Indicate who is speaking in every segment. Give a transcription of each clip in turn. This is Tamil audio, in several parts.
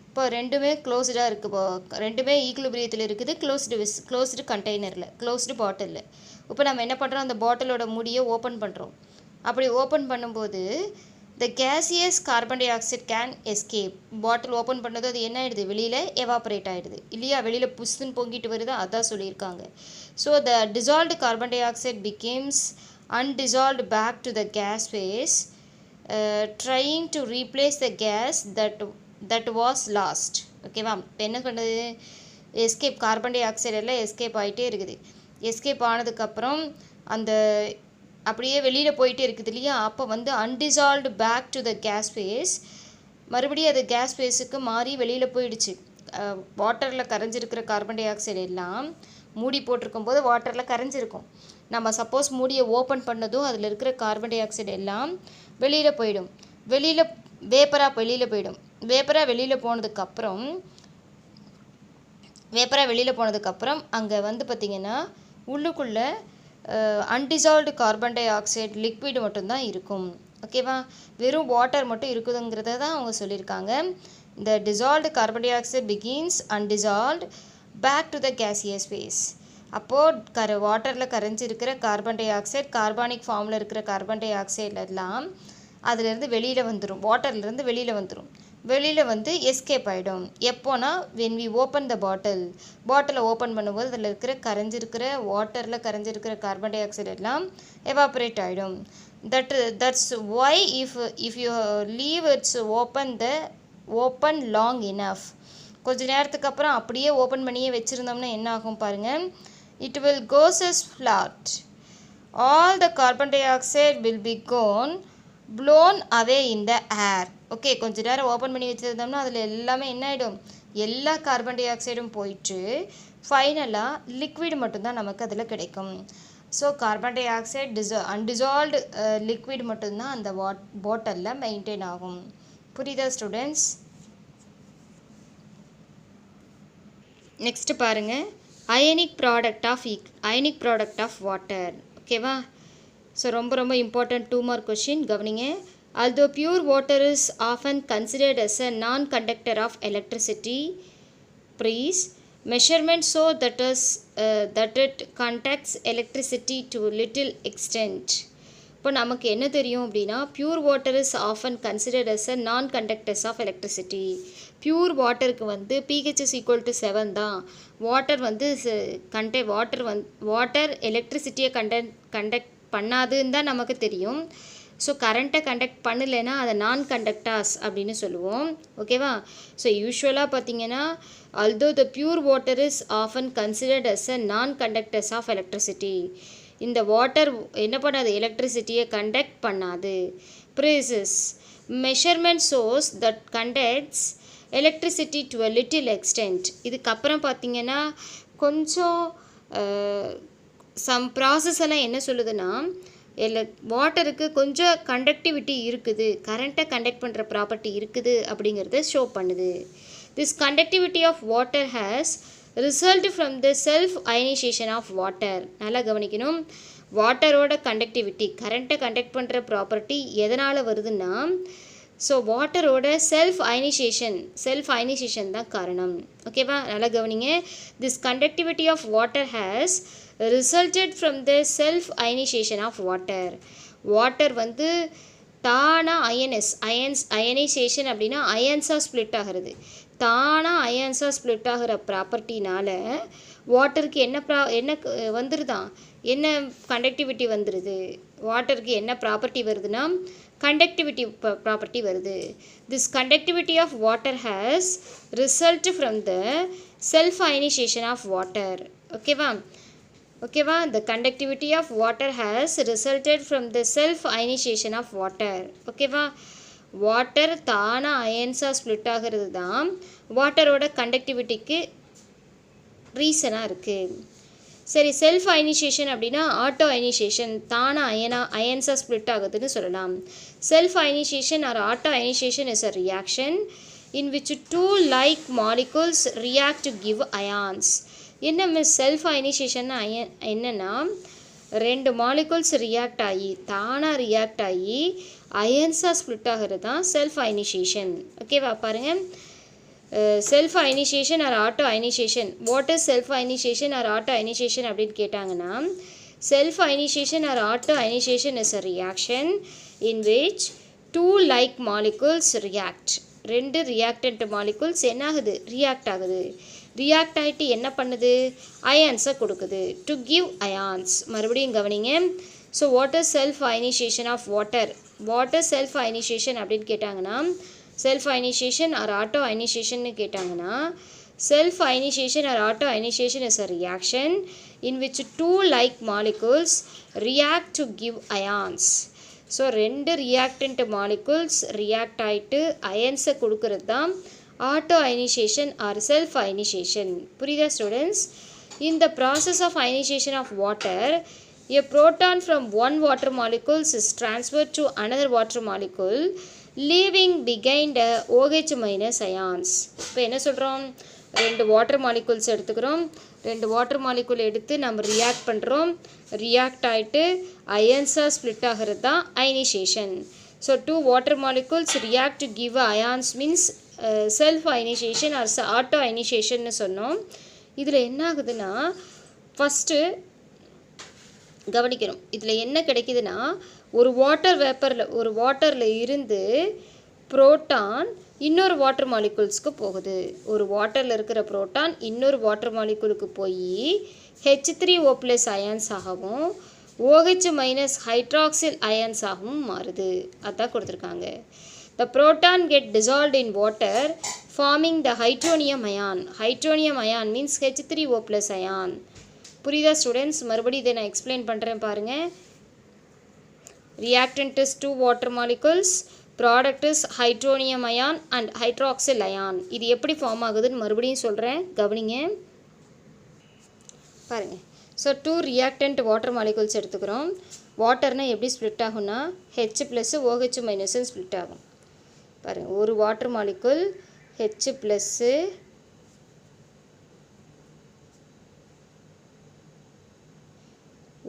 Speaker 1: இப்போ ரெண்டுமே க்ளோஸ்டாக இருக்குது. இப்போ ரெண்டுமே ஈக்குலிபிரியத்தில் இருக்குது, க்ளோஸ்டு கண்டெய்னரில், க்ளோஸ்டு பாட்டிலில். இப்போ நம்ம என்ன பண்ணுறோம், அந்த பாட்டிலோட மூடியை ஓப்பன் பண்ணுறோம். அப்படி ஓப்பன் பண்ணும்போது the gaseous carbon dioxide can escape. Bottle open பண்ணது அது என்ன ஆகிடுது, வெளியில் எவாப்ரேட் ஆகிடுது இல்லையா, வெளியில் புஷ்ஷுன்னு பொங்கிட்டு வருது, அதான் சொல்லியிருக்காங்க. So the dissolved carbon dioxide becomes undissolved back to the gas phase, trying to replace the gas that was lost. ஓகேவா, இப்போ என்ன பண்ணுறது, எஸ்கேப், கார்பன் டை ஆக்சைடு எல்லாம் எஸ்கேப் ஆகிட்டே இருக்குது. எஸ்கேப் ஆனதுக்கப்புறம் அந்த அப்படியே வெளியில் போயிட்டே இருக்குது இல்லையா, அப்போ வந்து undissolved back to the gas phase, மறுபடியும் அது கேஸ் ஃபேஸுக்கு மாறி வெளியில் போயிடுச்சு. வாட்டரில் கரைஞ்சிருக்கிற கார்பன் டை ஆக்சைடு எல்லாம் மூடி போட்டிருக்கும் போது வாட்டரில் கரைஞ்சிருக்கும். நம்ம சப்போஸ் மூடியை ஓப்பன் பண்ணதும் அதில் இருக்கிற கார்பன் டை ஆக்சைடு எல்லாம் வெளியில் போயிடும். வேப்பராக வெளியில் போயிடும். வேப்பராக வெளியில் போனதுக்கப்புறம் அங்கே வந்து பார்த்திங்கன்னா உள்ளுக்குள்ளே அன்டிசால்வ்டு கார்பன் டை ஆக்சைடு லிக்விட் மட்டும்தான் இருக்கும். ஓகேவா, வெறும் வாட்டர் மட்டும் இருக்குதுங்கிறத தான் அவங்க சொல்லியிருக்காங்க. இந்த dissolved carbon dioxide begins undissolved back to the gaseous phase. அப்போது வாட்டரில் கரைஞ்சிருக்கிற கார்பன் டை ஆக்சைடு, கார்பானிக் ஃபார்மில் இருக்கிற கார்பன் டை ஆக்சைடு எல்லாம் அதிலேருந்து வெளியில் வந்துடும், வாட்டர்லேருந்து வெளியில் வந்துடும். வெளியில் வந்து எஸ்கேப் ஆகிடும். எப்போனா when we open the பாட்டிலை ஓப்பன் பண்ணும்போது அதில் இருக்கிற வாட்டரில் கரைஞ்சிருக்கிற கார்பன் டை ஆக்சைடு எல்லாம் எவாப்ரேட் ஆகிடும். That's why if you leave it's open long enough, கொஞ்சம் நேரத்துக்கு அப்புறம் அப்படியே ஓப்பன் பண்ணியே வச்சுருந்தோம்னா என்ன ஆகும் பாருங்கள், it will goes as flat. All the carbon dioxide will be blown away in the air. Okay, கொஞ்சம் நேரம் ஓப்பன் பண்ணி வச்சுருந்தோம்னா அதில் எல்லாமே என்ன ஆகிடும், எல்லா கார்பன் டை ஆக்சைடும் போயிட்டு ஃபைனலாக லிக்விட் மட்டும்தான் நமக்கு அதில் கிடைக்கும். So carbon dioxide undissolved liquid மட்டும்தான் அந்த பாட்டிலில் மெயின்டைன் ஆகும். புரியுதா ஸ்டூடெண்ட்ஸ்? நெக்ஸ்ட்டு பாருங்கள், அயனிக் ப்ராடக்ட் ஆஃப் வாட்டர். ஓகேவா, ஸோ ரொம்ப இம்பார்ட்டன்ட் 2 மார்க் கொஷின், கவனிங்க. Although pure water is often considered as a non-conductor of electricity, please measurements show that it conducts electricity to little extent. இப்போ நமக்கு என்ன தெரியும் அப்படின்னா, pure water is often considered as a non-conductors of electricity. Pure வாட்டருக்கு வந்து pH is equal to 7 தான். வாட்டர் வந்து வாட்டர் எலக்ட்ரிசிட்டியை கண்டக்ட் பண்ணாதுன்னு தான் நமக்கு தெரியும். ஸோ கரண்ட்டை கண்டக்ட் பண்ணலைன்னா அதை நான் கண்டக்டார்ஸ் அப்படின்னு சொல்லுவோம். ஓகேவா, ஸோ யூஸ்வலாக பார்த்தீங்கன்னா although the pure water is often considered as a non-conductors of electricity, இந்த வாட்டர் என்ன பண்ணாது, எலக்ட்ரிசிட்டியை கண்டக்ட் பண்ணாது. Precise measurement source that conducts electricity to a little extent. இதுக்கப்புறம் பார்த்தீங்கன்னா கொஞ்சம் சம் ப்ராசஸ் எல்லாம் என்ன சொல்லுதுன்னா, வாட்டருக்கு கொஞ்சம் கண்டக்டிவிட்டி இருக்குது, கரண்ட்டை கண்டக்ட் பண்ணுற ப்ராப்பர்ட்டி இருக்குது அப்படிங்கிறத ஷோ பண்ணுது. This conductivity of water has result from the self ionisation of water. நல்லா கவனிக்கணும், வாட்டரோட கண்டக்டிவிட்டி, கரண்ட்டை கண்டக்ட் பண்ணுற ப்ராப்பர்ட்டி எதனால் வருதுன்னா, ஸோ வாட்டரோட செல்ஃப் அயனைசேஷன் தான் காரணம். ஓகேவா, நல்லா கவனிங்க. This conductivity of water has resulted from the self ionisation of water. Water வந்து தானாக அயனைசேஷன் அப்படின்னா அயன்ஸாக ஸ்ப்ளிட் ஆகிறது. தானாக அயன்ஸாக ஸ்ப்ளிட் ஆகிற ப்ராப்பர்ட்டினால் வாட்டருக்கு என்ன வந்துருதான், என்ன கண்டக்டிவிட்டி வந்துடுது, வாட்டருக்கு என்ன ப்ராப்பர்ட்டி வருதுன்னா கண்டக்டிவிட்டி ப்ராப்பர்ட்டி வருது. This conductivity of water has result from the self ionisation of water. ஓகேவா, the conductivity of water has resulted from the self ionization of water. ஓகேவா, வாட்டர் தானாக அயன்ஸாக ஸ்ப்ளிட் ஆகிறது தான் வாட்டரோட கண்டக்டிவிட்டிக்கு ரீசனாக இருக்குது. சரி, செல்ஃப் அயனைசேஷன் அப்படின்னா ஆட்டோ அயனைசேஷன், தானாக அயன்ஸாக ஸ்ப்ளிட் ஆகுதுன்னு சொல்லலாம். Self ionisation or auto ionisation is a reaction in which 2 like molecules react to give ions. என்ன செல்ஃப் அயனைசேஷன் என்னென்னா, 2 மாலிகுல்ஸ் தானாக ரியாக்ட் ஆகி அயன்ஸாக ஸ்ப்ளிட் ஆகிறது தான் செல்ஃப் அயனைசேஷன். ஓகேவா, பாருங்கள், self ionisation or auto ionisation. What is self ionisation or auto ionisation அப்படின்னு கேட்டாங்கன்னா, self ionisation or auto ionisation is a reaction in which two like molecules react. ரெண்டு ரியாக்டன்ட் மாலிகுல்ஸ் என்ன ஆகுது? ரியாக்ட் ஆகுது. ரியாக்ட் ஆகிட்டு என்ன பண்ணுது? அயான்ஸை கொடுக்குது. To give ions. மறுபடியும் கவனிங்க. So what is self ionisation of water? What is self ionization அப்படின்னு கேட்டாங்கன்னா, self ionisation or auto ionization கேட்டாங்கன்னா, self ionisation or auto ionisation is a reaction in which two like molecules react to give ions. So ரெண்டு ரியாக்டன்ட் மாலிகுல்ஸ் ரியாக்ட் ஆகிட்டு அயன்ஸை கொடுக்கறது தான் auto ionization or self ionization. புரியுதா students? In the process of ionization of water, a proton from one water molecule is transferred to another water molecule, leaving behind a OH minus ions. இப்போ என்ன சொல்கிறோம்? ரெண்டு வாட்டர் மாலிகுல்ஸ் எடுத்துக்கிறோம். ரெண்டு வாட்டர் மாலிகுல் எடுத்து நம்ம ரியாக்ட் பண்ணுறோம். ரியாக்ட் ஆகிட்டு அயன்ஸாக ஸ்ப்ளிட் ஆகிறது தான் ionization. So two water molecules react to give ions means self ionisation or auto அயனைசேஷன்னு சொன்னோம். இதில் என்ன ஆகுதுன்னா, ஃபஸ்ட்டு கவனிக்கணும். இதில் என்ன கிடைக்குதுன்னா, ஒரு வாட்டரில் இருந்து புரோட்டான் இன்னொரு வாட்டர் மாலிகுல்ஸ்க்கு போகுது. ஒரு வாட்டரில் இருக்கிற புரோட்டான் இன்னொரு வாட்டர் மாலிகுலுக்கு போய் H3O+ அயான்ஸ் ஆகவும் OH- ஹைட்ராக்சில் அயான்ஸ் ஆகவும் மாறுது. அதான் கொடுத்துருக்காங்க. The proton get dissolved in water forming the hydronium ion. Hydronium ion means H3O+ ion. புரியுதா ஸ்டூடெண்ட்ஸ்? மறுபடியும் இதை நான் எக்ஸ்பிளைன் பண்ணுறேன் பாருங்கள். Reactant is two water molecules, product is hydronium ion and hydroxyl ion. இது எப்படி ஃபார்ம் ஆகுதுன்னு மறுபடியும் சொல்கிறேன், கவனிங்க பாருங்கள். So two reactant water molecules எடுத்துக்கிறோம். வாட்டர்னால் எப்படி ஸ்ப்ளிட் ஆகும்னா H+ OH- ஸ்ப்ளிட் ஆகும். பாருங்கள், ஒரு water molecule H+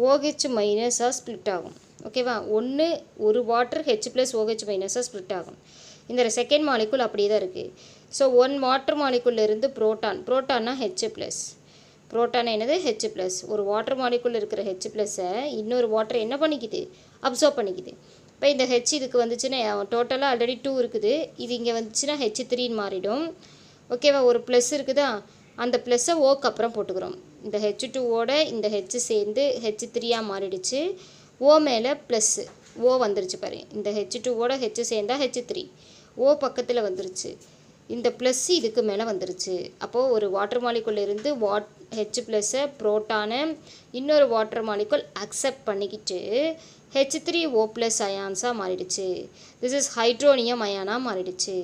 Speaker 1: OH- split ஆகும். ஓகேவா? ஒரு வாட்டர் H+ OH- ஸ்ப்ளிட் ஆகும். இந்த செகண்ட் மாலிகுல் அப்படியே தான் இருக்குது. ஸோ ஒன் வாட்டர் மாலிகுல்லேருந்து புரோட்டான்னா H+. புரோட்டான் என்னது? H+. ஒரு வாட்டர் மாலிகுல் இருக்கிற H+-ஐ இன்னொரு வாட்டர் என்ன பண்ணிக்குது? அப்சர்வ் பண்ணிக்குது. இப்போ இந்த H இதுக்கு வந்துச்சுன்னா டோட்டலாக ஆல்ரெடி 2 இருக்குது. இது இங்கே வந்துச்சுன்னா H3ன்னு மாறிடும். ஓகேவா? ஒரு ப்ளஸ் இருக்குதா? அந்த ப்ளஸ்ஸை ஓக்கு அப்புறம் போட்டுக்கிறோம். இந்த H2ஓட இந்த H சேர்ந்து H3 மாறிடுச்சு. ஓ மேலே ப்ளஸ்ஸு ஓ வந்துருச்சு பாரு. இந்த H2ஓட H சேர்ந்தால் H3, ஓ பக்கத்தில் வந்துருச்சு. இந்த ப்ளஸ் இதுக்கு மேலே வந்துருச்சு. அப்போது ஒரு வாட்டர் மாலிகுல் இருந்து H+-ஐ புரோட்டானை இன்னொரு வாட்டர் மாலிகுல் அக்செப்ட் பண்ணிக்கிட்டு H3O+ அயான்ஸாக மாறிடுச்சு. திஸ் இஸ் ஹைட்ரோனியம் அயானாக மாறிடுச்சு.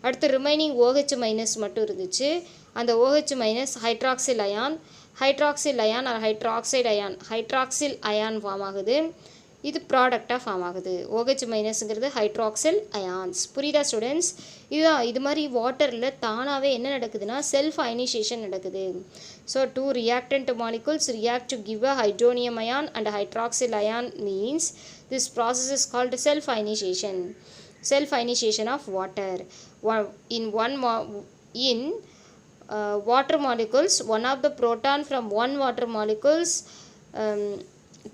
Speaker 1: அடுத்து ரிமைனிங் OH- மட்டும் இருந்துச்சு. அந்த OH- hydroxyl ion, or hydroxyl ion form ஆகுது. இது ப்ராடக்டாக ஃபார்ம் ஆகுது. OH- hydroxyl ions. புரியுதா ஸ்டூடெண்ட்ஸ்? இதுதான். இது மாதிரி வாட்டரில் தானாகவே என்ன நடக்குதுன்னா செல்ஃப் அயனைசேஷன் நடக்குது. So two reactant molecules react to give a hydronium ion and hydroxyl ion means this process is called self ionisation. Self ionisation of water. In water molecules, one of the proton from one water molecules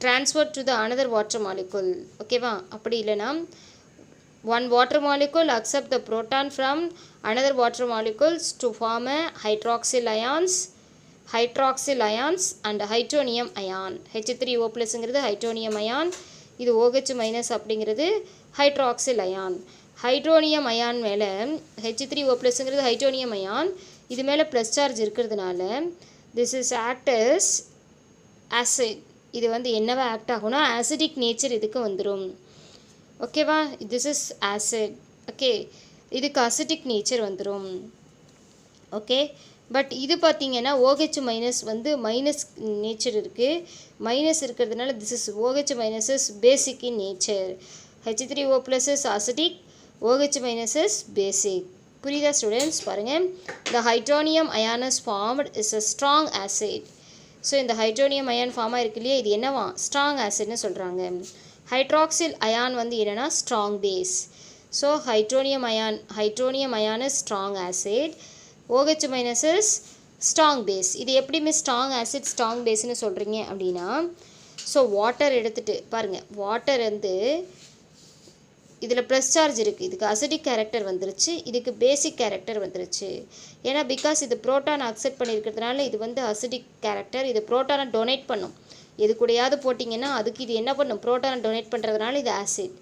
Speaker 1: transferred to the another water molecule. ஓகேவா? அப்படி இல்லைனா one water molecule accept the proton from another water molecules to form a hydroxyl ions and hydronium ion. H3O+ங்கிறது ஹைட்ரோனியம் அயான், இது OH- அப்படிங்கிறது ஹைட்ராக்சில் அயான். ஹைட்ரோனியம் அயான் மேலே H3O+ங்கிறது ஹைட்ரோனியம் அயான், இது மேலே ப்ளஸ் சார்ஜ் இருக்கிறதுனால this is act as acid. இது வந்து என்னவா ஆக்ட் ஆகும்னா ஆசிடிக் நேச்சர் இதுக்கு வந்துடும். ஓகேவா? This is acid. ஓகே, இதுக்கு அசிடிக் நேச்சர் வந்துடும். ஓகே, பட் இது பார்த்திங்கன்னா OH- வந்து மைனஸ் நேச்சர் இருக்குது. மைனஸ் இருக்கிறதுனால this is OH- is basic in nature. H3O+ is acidic, OH- is பேசிக். புரியுதா ஸ்டூடெண்ட்ஸ்? பாருங்கள், the hydronium ion is formed is a strong acid. So இந்த ஹைட்ரோனியம் அயான் ஃபார்ம் ஆகிருக்கு இல்லையா, இது என்னவா? ஸ்ட்ராங் ஆசிட்னு சொல்கிறாங்க. ஹைட்ராக்சில் அயான் வந்து என்னென்னா strong base. So hydronium ion is strong acid. OH minus is strong base. இது எப்படியுமே ஸ்ட்ராங் ஆசிட் ஸ்ட்ராங் பேஸ்னு சொல்கிறீங்க அப்படின்னா, ஸோ வாட்டர் எடுத்துகிட்டு பாருங்கள், வாட்டர் வந்து இதில் ப்ளஸ் சார்ஜ் இருக்குது, இதுக்கு அசிடிக் கேரக்டர் வந்துருச்சு, இதுக்கு பேசிக் கேரக்டர் வந்துருச்சு. ஏன்னா பிகாஸ் இது ப்ரோட்டான் அக்செப்ட் பண்ணியிருக்கிறதுனால இது வந்து அசிடிக் கேரக்டர், இது ப்ரோட்டானை டொனேட் பண்ணும். எது கூடயாவது போட்டிங்கன்னா அதுக்கு இது என்ன பண்ணும், ப்ரோட்டானை டொனேட் பண்ணுறதுனால இது ஆசிட்.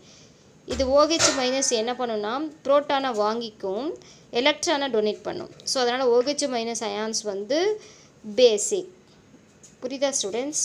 Speaker 1: இது OH மைனஸ் என்ன பண்ணுன்னா ப்ரோட்டானை வாங்கிக்கும், எலக்ட்ரானை டொனேட் பண்ணும். ஸோ அதனால் OH மைனஸ் அயான்ஸ் வந்து பேசிக். புரியுதா ஸ்டூடெண்ட்ஸ்?